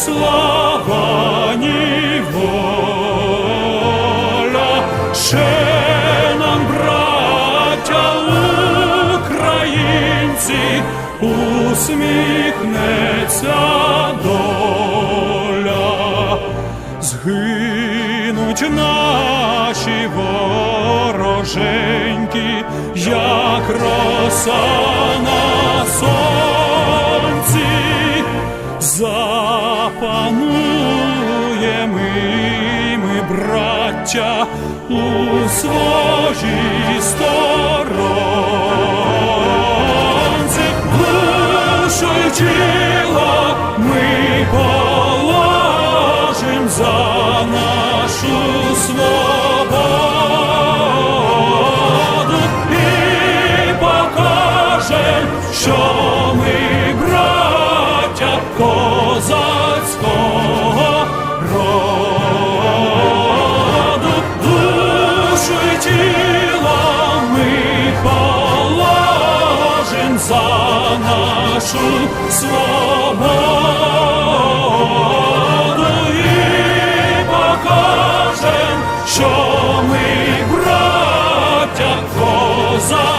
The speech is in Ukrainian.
слава, ні воля, ще нам, браття українці, усміхнеться доля. Згинуть наші вороженьки, як роса на сонці, запануємо ми, браття, у своїй сторонці. Душу й тіло ми положим за нашу свободу і покажем, що ми браття козацького роду. Душу й тіло ми положим за нашу свободу і покажем, що ми браття козацького